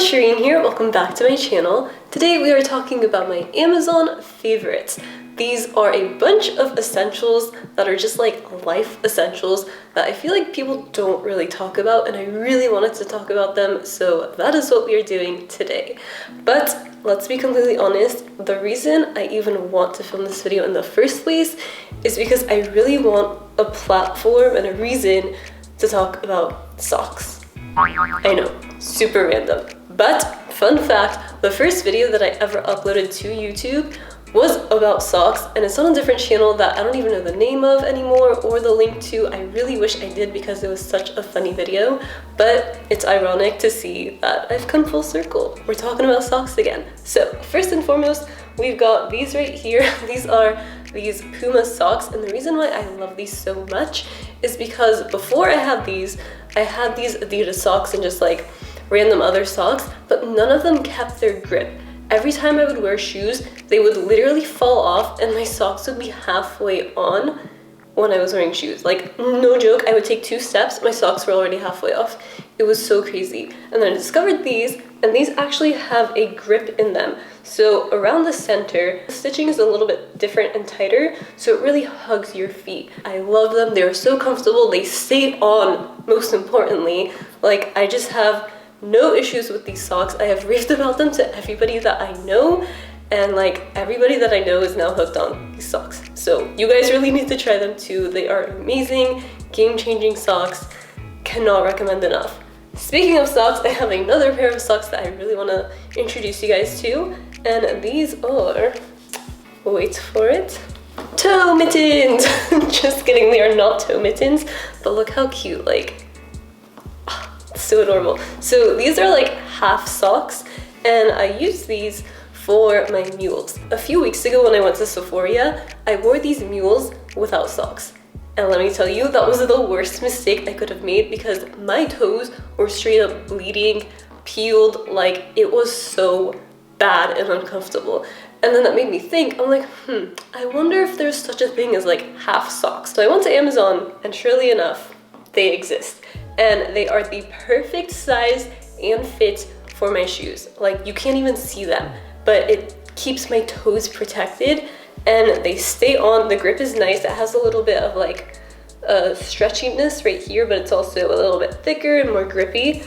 Shirin here, welcome back to my channel. Today we are talking about my Amazon favorites. These are a bunch of essentials that are just like life essentials that I feel like people don't really talk about, and I really wanted to talk about them, so that is what we are doing today. But let's be completely honest, the reason I even want to film this video in the first place is because I really want a platform and a reason to talk about socks. I know, super random. But fun fact, the first video that I ever uploaded to YouTube was about socks, and it's on a different channel that I don't even know the name of anymore or the link to. I really wish I did because it was such a funny video, but it's ironic to see that I've come full circle. We're talking about socks again. So first and foremost, we've got these right here. These are these Puma socks, and the reason why I love these so much is because before I had these Adidas socks and just like random other socks, but none of them kept their grip. Every time I would wear shoes, they would literally fall off and my socks would be halfway on when I was wearing shoes. Like, no joke, I would take 2 steps, my socks were already halfway off. It was so crazy. And then I discovered these, and these actually have a grip in them. So around the center, the stitching is a little bit different and tighter, so it really hugs your feet. I love them, they're so comfortable, they stay on, most importantly. Like, I just have no issues with these socks. I have raved about them to everybody that I know, and like everybody that I know is now hooked on these socks. So you guys really need to try them too. They are amazing, game-changing socks. Cannot recommend enough. Speaking of socks, I have another pair of socks that I really want to introduce you guys to, and these are, wait for it, toe mittens. Just kidding, they are not toe mittens, but look how cute, like, so adorable. So these are like half socks, and I use these for my mules. A few weeks ago when I went to Footwear, I wore these mules without socks. And let me tell you, that was the worst mistake I could have made because my toes were straight up bleeding, peeled, like it was so bad and uncomfortable. And then that made me think, I'm like, I wonder if there's such a thing as like half socks. So I went to Amazon, and surely enough, they exist. And they are the perfect size and fit for my shoes. Like, you can't even see them, but it keeps my toes protected and they stay on. The grip is nice. It has a little bit of like stretchiness right here, but it's also a little bit thicker and more grippy.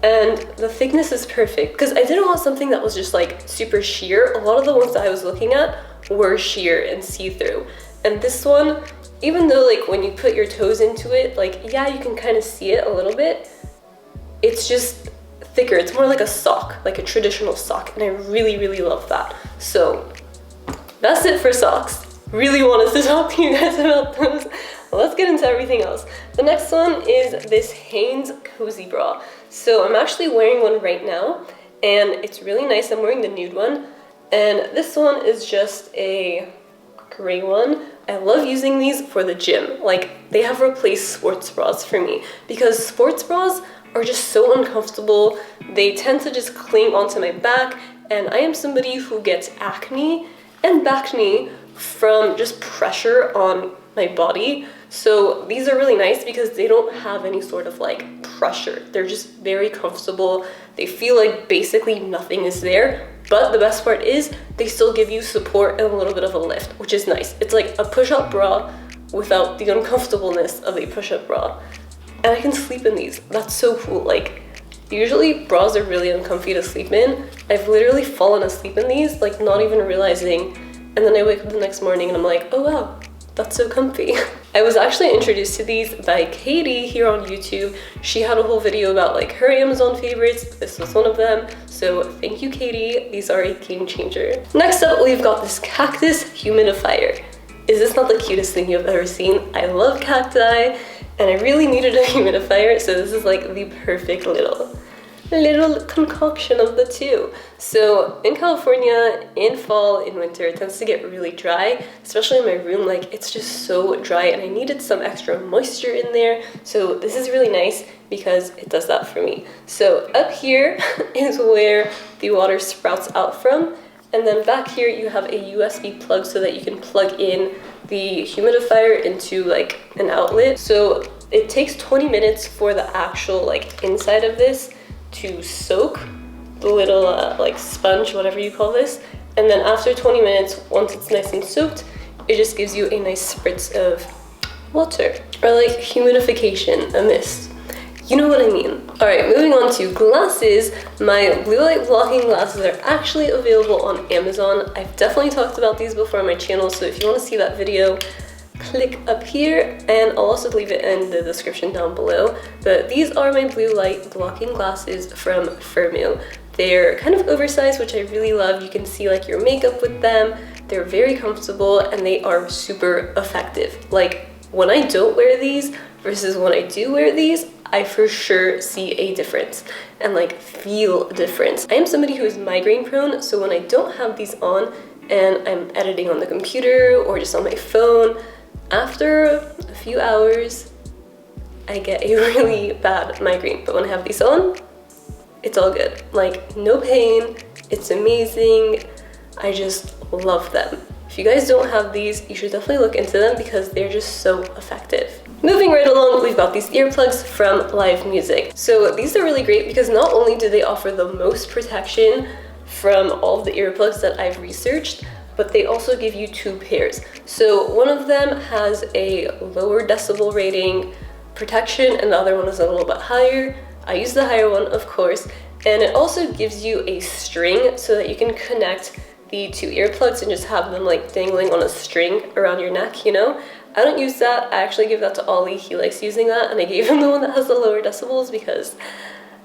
And the thickness is perfect because I didn't want something that was just like super sheer. A lot of the ones that I was looking at were sheer and see-through. And this one, even though like when you put your toes into it, like, yeah, you can kind of see it a little bit, it's just thicker. It's more like a sock, like a traditional sock, and I really, really love that. So that's it for socks. Really wanted to talk to you guys about those. Let's get into everything else. The next one is this Hanes cozy bra. So I'm actually wearing one right now, and it's really nice. I'm wearing the nude one, and this one is just a gray one. I love using these for the gym. Like, they have replaced sports bras for me because sports bras are just so uncomfortable. They tend to just cling onto my back, and I am somebody who gets acne and back knee from just pressure on my body. So these are really nice because they don't have any sort of like pressure. They're just very comfortable. They feel like basically nothing is there. But the best part is they still give you support and a little bit of a lift, which is nice. It's like a push-up bra without the uncomfortableness of a push-up bra. And I can sleep in these. That's so cool. Like, usually bras are really uncomfy to sleep in. I've literally fallen asleep in these, like not even realizing. And then I wake up the next morning and I'm like, oh wow, that's so comfy. I was actually introduced to these by Katie here on YouTube. She had a whole video about like her Amazon favorites. This was one of them. So thank you, Katie. These are a game changer. Next up, we've got this cactus humidifier. Is this not the cutest thing you've ever seen? I love cacti, and I really needed a humidifier, so this is like the perfect little concoction of the two. So in California, in fall, in winter, it tends to get really dry, especially in my room. Like, it's just so dry, and I needed some extra moisture in there. So this is really nice because it does that for me. So up here is where the water sprouts out from, and then back here you have a USB plug so that you can plug in the humidifier into like an outlet. So it takes 20 minutes for the actual like inside of this to soak, the little like sponge, whatever you call this. And then after 20 minutes, once it's nice and soaked, it just gives you a nice spritz of water, or like humidification, a mist. You know what I mean. All right, moving on to glasses. My blue light blocking glasses are actually available on Amazon. I've definitely talked about these before on my channel, so if you want to see that video, click up here, and I'll also leave it in the description down below. But these are my blue light blocking glasses from Firmu. They're kind of oversized, which I really love. You can see like your makeup with them. They're very comfortable and they are super effective. Like when I don't wear these versus when I do wear these, I for sure see a difference and like feel a difference. I am somebody who is migraine prone, so when I don't have these on and I'm editing on the computer or just on my phone, after a few hours, I get a really bad migraine. But when I have these on, it's all good. Like no pain, it's amazing. I just love them. If you guys don't have these, you should definitely look into them because they're just so effective. Moving right along, we've got these earplugs from Live Music. So these are really great because not only do they offer the most protection from all of the earplugs that I've researched, but they also give you two pairs. So one of them has a lower decibel rating protection and the other one is a little bit higher. I use the higher one, of course, and it also gives you a string so that you can connect the two earplugs and just have them like dangling on a string around your neck, you know? I don't use that. I actually give that to Ollie. He likes using that, and I gave him the one that has the lower decibels because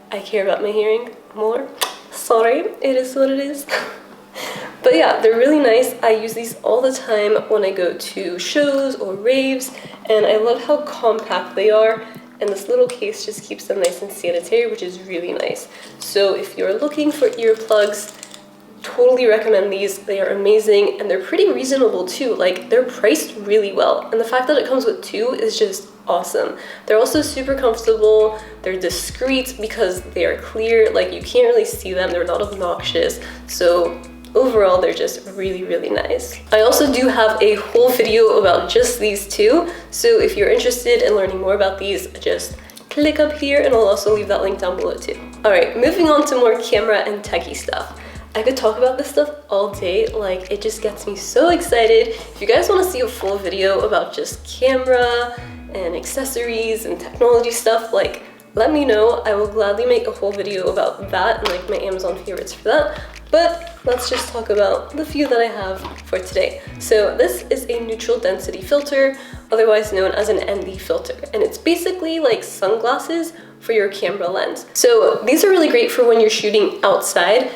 I care about my hearing more. Sorry, it is what it is. But yeah, they're really nice. I use these all the time when I go to shows or raves, and I love how compact they are, and this little case just keeps them nice and sanitary, which is really nice. So if you're looking for earplugs, totally recommend these. They are amazing and they're pretty reasonable too. Like they're priced really well, and the fact that it comes with two is just awesome. They're also super comfortable. They're discreet because they are clear, like you can't really see them. They're not obnoxious. So overall, they're just really, really nice. I also do have a whole video about just these two. So if you're interested in learning more about these, just click up here and I'll also leave that link down below too. All right, moving on to more camera and techie stuff. I could talk about this stuff all day, like it just gets me so excited. If you guys want to see a full video about just camera and accessories and technology stuff, like let me know. I will gladly make a whole video about that and like my Amazon favorites for that. But let's just talk about the few that I have for today. So this is a neutral density filter, otherwise known as an ND filter. And it's basically like sunglasses for your camera lens. So these are really great for when you're shooting outside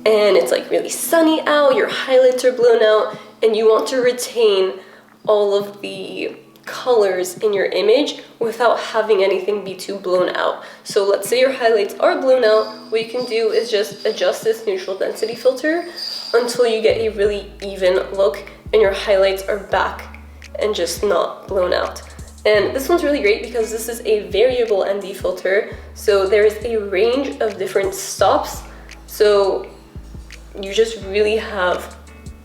and it's like really sunny out, your highlights are blown out, and you want to retain all of the colors in your image without having anything be too blown out. So let's say your highlights are blown out, what you can do is just adjust this neutral density filter until you get a really even look and your highlights are back and just not blown out. And this one's really great because this is a variable ND filter, so there is a range of different stops, so you just really have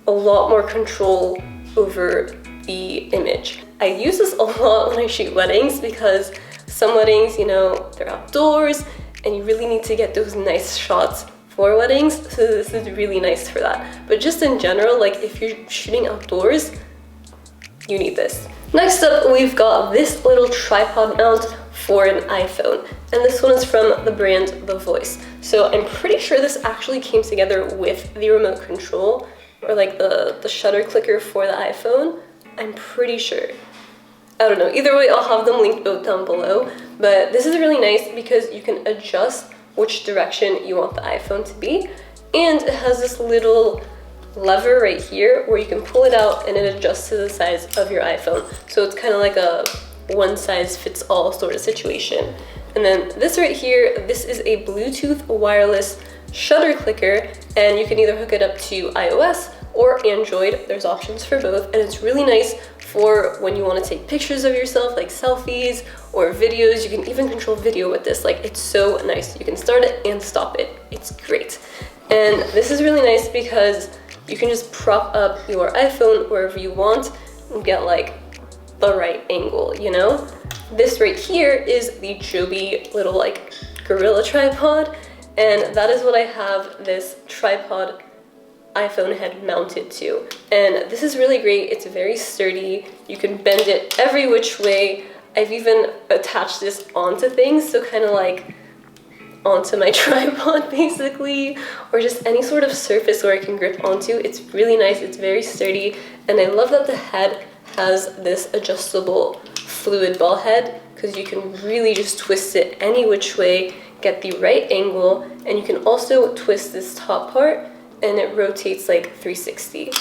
a lot more control over the image. I use this a lot when I shoot weddings because some weddings, you know, they're outdoors and you really need to get those nice shots for weddings, so this is really nice for that. But just in general, like if you're shooting outdoors, you need this. Next up, we've got this little tripod mount for an iPhone, and this one is from the brand The Voice. So I'm pretty sure this actually came together with the remote control or like the shutter clicker for the iPhone. I'm pretty sure. I don't know. Either way, I'll have them linked both down below. But this is really nice because you can adjust which direction you want the iPhone to be, and it has this little lever right here where you can pull it out and it adjusts to the size of your iPhone. So it's kind of like a one size fits all sort of situation. And then this right here, this is a Bluetooth wireless shutter clicker, and you can either hook it up to iOS or Android. There's options for both, and it's really nice for when you want to take pictures of yourself, like selfies or videos. You can even control video with this. Like, it's so nice. You can start it and stop it. It's great. And this is really nice because you can just prop up your iPhone wherever you want and get like the right angle, you know? This right here is the Joby little like gorilla tripod, and that is what I have this tripod iPhone head mounted to. And this is really great. It's very sturdy. You can bend it every which way. I've even attached this onto things, so kind of like onto my tripod basically, or just any sort of surface where I can grip onto. It's really nice, it's very sturdy, and I love that the head has this adjustable fluid ball head, because you can really just twist it any which way, get the right angle, and you can also twist this top part and it rotates like 360.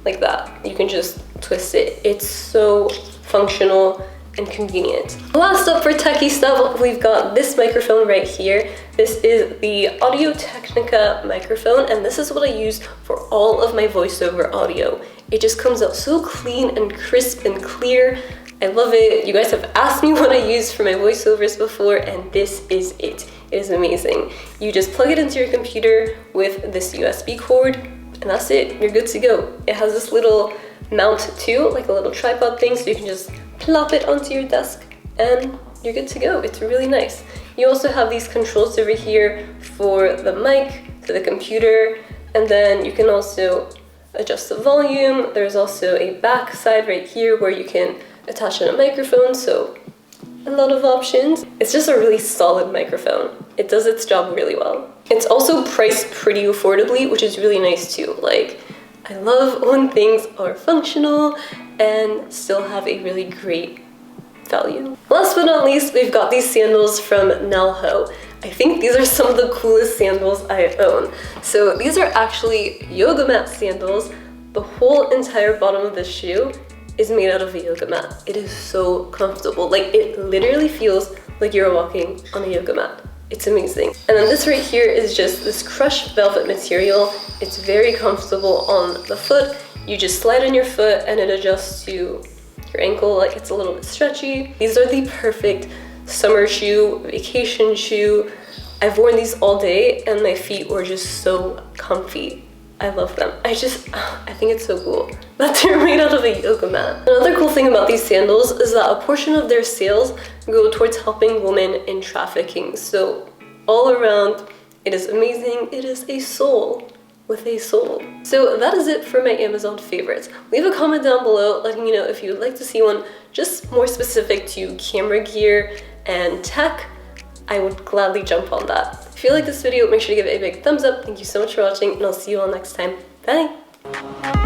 Like that. You can just twist it. It's so functional and convenient. Last up for techie stuff, we've got this microphone right here. This is the Audio-Technica microphone, and this is what I use for all of my voiceover audio. It just comes out so clean and crisp and clear. I love it. You guys have asked me what I use for my voiceovers before, and this is it. It is amazing. You just plug it into your computer with this USB cord, and that's it. You're good to go. It has this little mount too, like a little tripod thing, so you can just plop it onto your desk and you're good to go. It's really nice. You also have these controls over here for the mic, to the computer, and then you can also adjust the volume. There's also a back side right here where you can attach in a microphone, so a lot of options. It's just a really solid microphone. It does its job really well. It's also priced pretty affordably, which is really nice too. Like, I love when things are functional and still have a really great value. Last but not least, we've got these sandals from Nalho. I think these are some of the coolest sandals I own. So these are actually yoga mat sandals. The whole entire bottom of the shoe is made out of a yoga mat. It is so comfortable. Like, it literally feels like you're walking on a yoga mat. It's amazing. And then this right here is just this crushed velvet material. It's very comfortable on the foot. You just slide on your foot and it adjusts to your ankle, like it's a little bit stretchy. These are the perfect summer shoe, vacation shoe. I've worn these all day and my feet were just so comfy. I love them. I think it's so cool that they're made out of a yoga mat. Another cool thing about these sandals is that a portion of their sales go towards helping women in trafficking. So all around, it is amazing. It is a soul with a soul. So that is it for my Amazon favorites. Leave a comment down below letting me know if you'd like to see one just more specific to camera gear and tech. I would gladly jump on that. If you like this video, make sure to give it a big thumbs up. Thank you so much for watching, and I'll see you all next time. Bye!